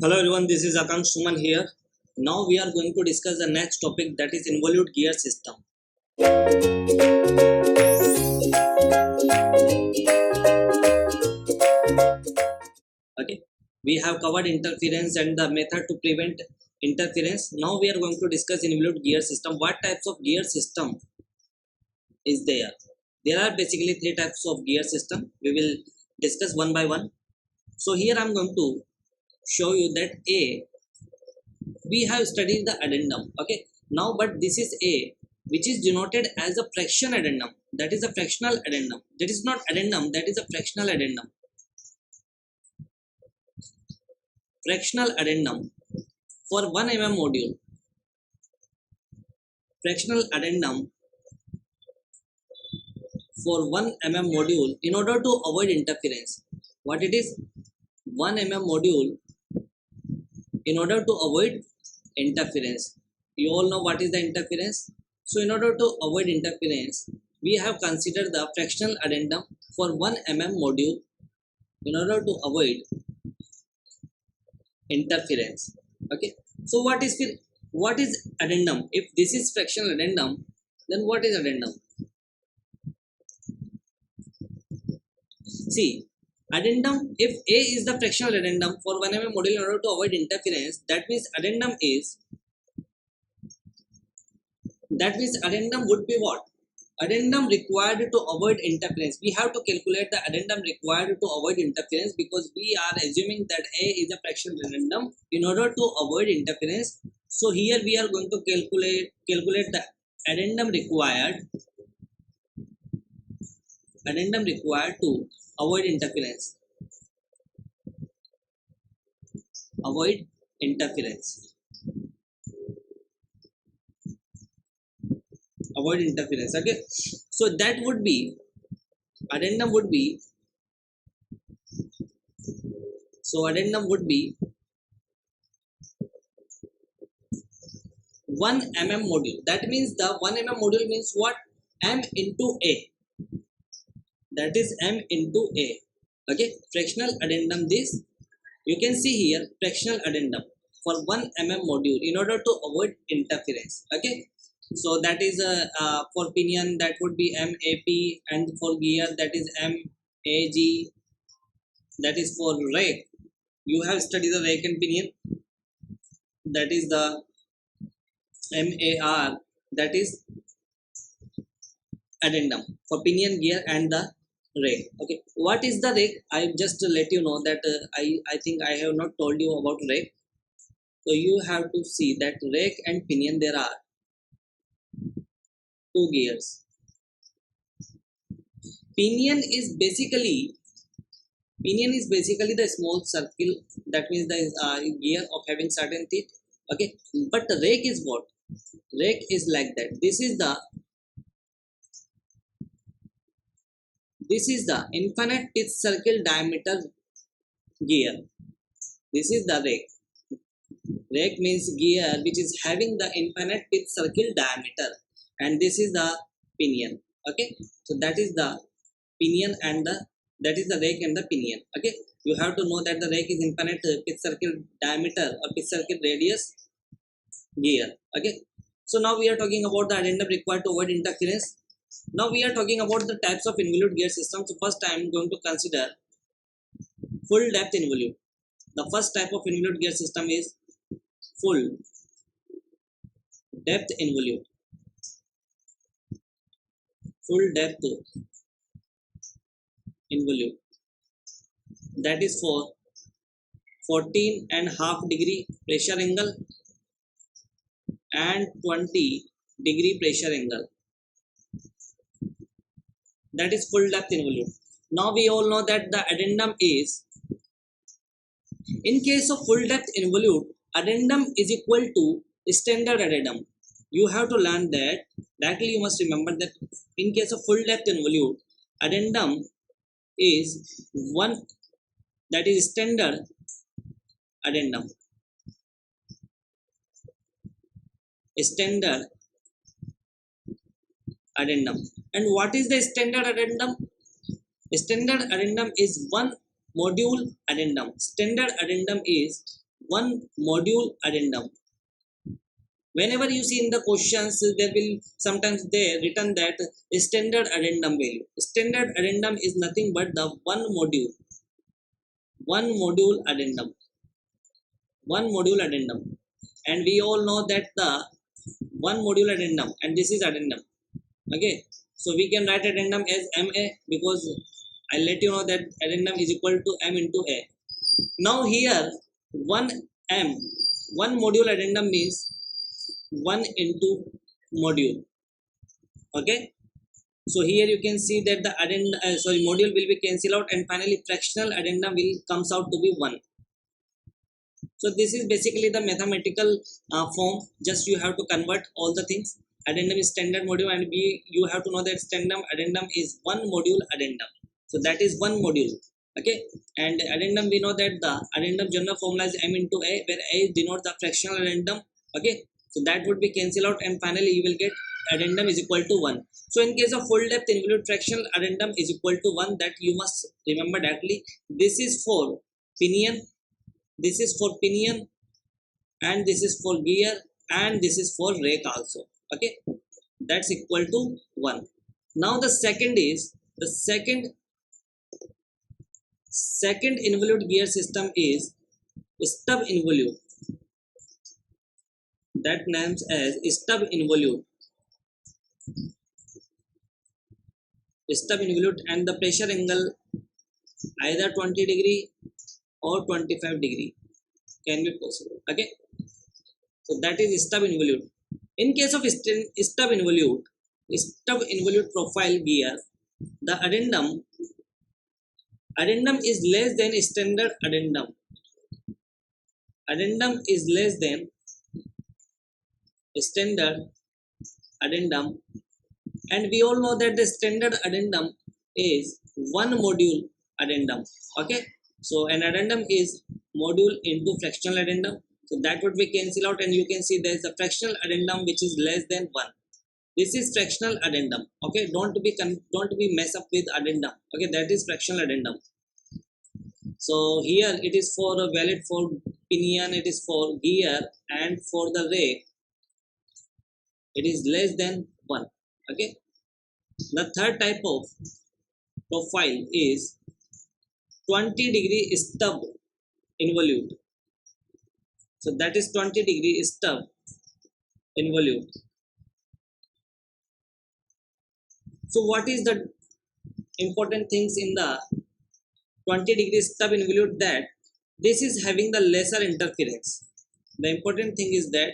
Hello everyone, this is Akansh Suman here. Now we are going to discuss the next topic, that is involute gear system. Okay, we have covered interference and the method to prevent interference. Now we are going to discuss involute gear system. What types of gear system is there? There are basically three types of gear system. We will discuss one by one. So here I am going to show you that we have studied the addendum. Okay, now but this is A, which is denoted as a fraction addendum. That is a fractional addendum. That is not addendum, that is a fractional addendum. Fractional addendum for 1 mm module. Fractional addendum for 1 mm module in order to avoid interference. What it is? 1 mm module in order to avoid interference. You all know what is the interference. So in order to avoid interference, we have considered the fractional addendum for 1 mm module in order to avoid interference. Okay, so what is addendum? If this is fractional addendum, then what is addendum? See, addendum, if A is the fractional addendum for 1 mm module in order to avoid interference, that means addendum would be what? Addendum required to avoid interference. We have to calculate the addendum required to avoid interference because we are assuming that A is a fractional addendum in order to avoid interference. So here we are going to calculate the addendum required to avoid interference. Avoid interference. Avoid interference. Okay, so that would be addendum would be 1 mm module. That means the 1 mm module means what? M into A. That is M into A. Okay, fractional addendum this. You can see here fractional addendum for 1 mm module in order to avoid interference. Okay, so that is for pinion that would be MAP, and for gear that is MAG. That is for rake. You have studied the rake and pinion. That is the MAR. That is addendum for pinion, gear, and the rake. Okay, what is the rake? I just let you know that I think I have not told you about rake. So you have to see that rake and pinion, there are two gears. Pinion is basically the small circle. That means the gear of having certain teeth. Okay, but the rake is what? Rake is like that. This is the infinite teeth circle diameter gear. This is the rake. Rake means gear which is having the infinite teeth circle diameter, and this is the pinion. Okay, so that is the pinion and that is the rake and the pinion. Okay, you have to know that the rake is infinite pitch circle diameter or pitch circle radius gear. Okay, so now we are talking about the addendum required to avoid interference. Now we are talking about the types of involute gear system. So first I am going to consider full depth involute. The first type of involute gear system is full depth involute. Full depth involute, that is for 14.5 degree pressure angle and 20 degree pressure angle. That is full depth involute. Now we all know that the addendum is, in case of full depth involute, addendum is equal to standard addendum. You have to learn that. Directly you must remember that in case of full depth involute, addendum is one, that is standard addendum. Standard addendum. And what is the standard addendum? Standard addendum is one module addendum. Standard addendum is one module addendum. Whenever you see in the questions, there will sometimes there written that standard addendum value. Standard addendum is nothing but the one module addendum, and we all know that the one module addendum, and this is addendum. Okay, so we can write addendum as MA, because I'll let you know that addendum is equal to M into A. Now here one module addendum means 1 into module. Okay, so here you can see that the module will be cancelled out, and finally fractional addendum will comes out to be 1. So this is basically the mathematical form. Just you have to convert all the things. Addendum is standard module, and you have to know that standard addendum is one module addendum. So that is one module. Okay, and addendum, we know that the addendum general formula is M into A, where A denotes the fractional addendum. Okay, so that would be cancelled out, and finally you will get addendum is equal to 1. So in case of full depth involute fractional addendum is equal to 1, that you must remember directly. This is for pinion, and this is for gear, and this is for rake also. Okay, that's equal to 1. Now the second involute gear system is stub involute, that names as stub involute, and the pressure angle either 20 degree or 25 degree can be possible. Okay, so that is stub involute. In case of stub involute profile gear, the addendum is less than standard addendum. Addendum is less than standard addendum, and we all know that the standard addendum is one module addendum. Okay, so an addendum is module into fractional addendum, so that would be cancelled out, and you can see there is a fractional addendum which is less than 1. This is fractional addendum. Okay, don't be mess up with addendum. Okay, that is fractional addendum. So here it is for valid for pinion, it is for gear, and for the rake it is less than 1. Okay, the third type of profile is 20 degree stub involute. So that is 20 degree stub involute. So what is the important things in the 20 degree stub involute? That this is having the lesser interference. The important thing is that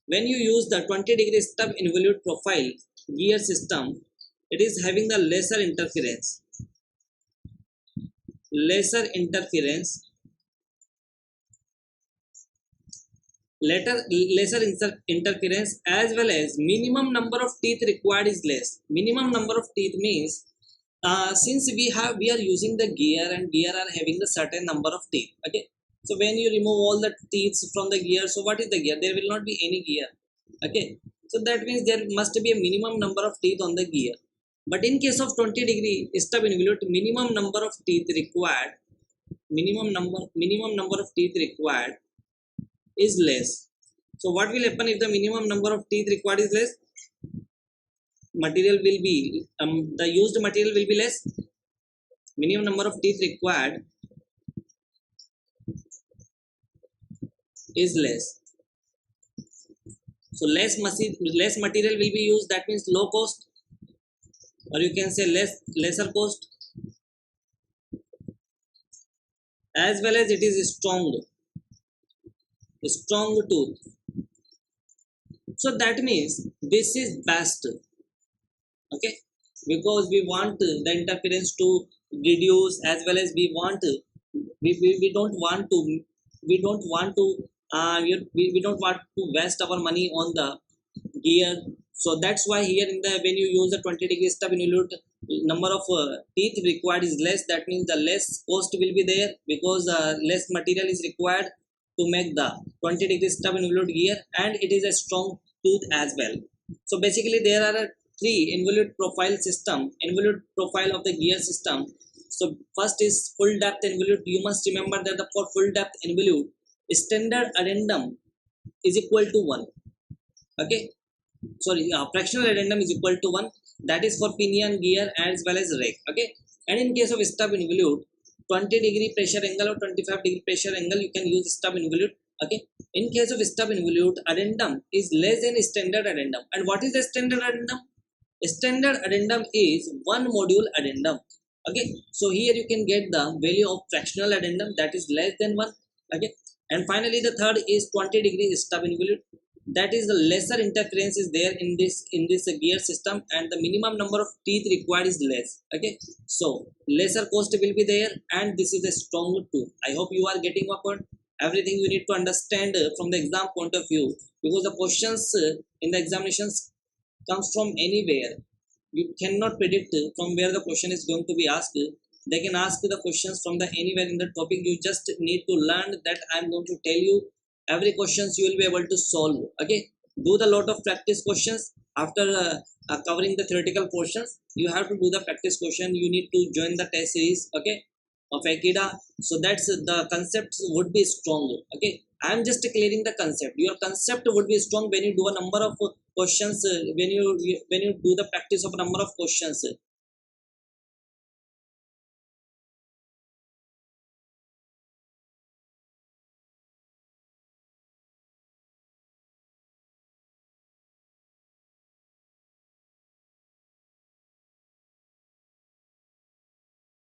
when you use the 20 degree stub involute profile gear system, it is having the lesser interference as well as minimum number of teeth required is less. Minimum number of teeth means since we are using the gear, and gear are having the certain number of teeth. Okay, so when you remove all the teeth from the gear, so what is the gear? There will not be any gear. Okay, so that means there must be a minimum number of teeth on the gear. But in case of 20 degree stub involute, minimum number of teeth required is less. So what will happen if the minimum number of teeth required is less? Material will be the used material will be less. Minimum number of teeth required is less. So less material will be used. That means low cost, or you can say lesser cost, as well as it is strong tooth. So that means this is best. Okay, because we want the interference to reduce, as well as we don't want to waste our money on the gear. So that's why here when you use the 20 degree stub involute, number of teeth required is less. That means the less cost will be there, because less material is required to make the 20 degree stub involute gear, and it is a strong tooth as well. So basically there are three involute profile of the gear system. So first is full depth involute. You must remember that for full depth involute, standard addendum is equal to 1. Okay, sorry, fractional addendum is equal to 1. That is for pinion, gear as well as rake. Okay, and in case of stub involute, 20-degree pressure angle or 25-degree pressure angle, you can use stub involute. Okay, in case of stub involute, addendum is less than standard addendum. And what is the standard addendum? Standard addendum is one module addendum. Okay, so here you can get the value of fractional addendum, that is less than 1. Okay, and finally the third is 20-degree stub involute. That is the lesser interference is there in this gear system, and the minimum number of teeth required is less. Okay, so lesser cost will be there, and this is a strong tool. I hope you are getting my point. Everything you need to understand from the exam point of view, because the questions in the examinations comes from anywhere. You cannot predict from where the question is going to be asked. They can ask the questions from the anywhere in the topic. You just need to learn that I'm going to tell you every questions you will be able to solve. Okay, do the lot of practice questions after covering the theoretical portions. You have to do the practice question. You need to join the test series, okay, of Akida, so that's the concepts would be strong. Okay, I'm just clearing the concept. Your concept would be strong when you do a number of questions, when you do the practice of a number of questions.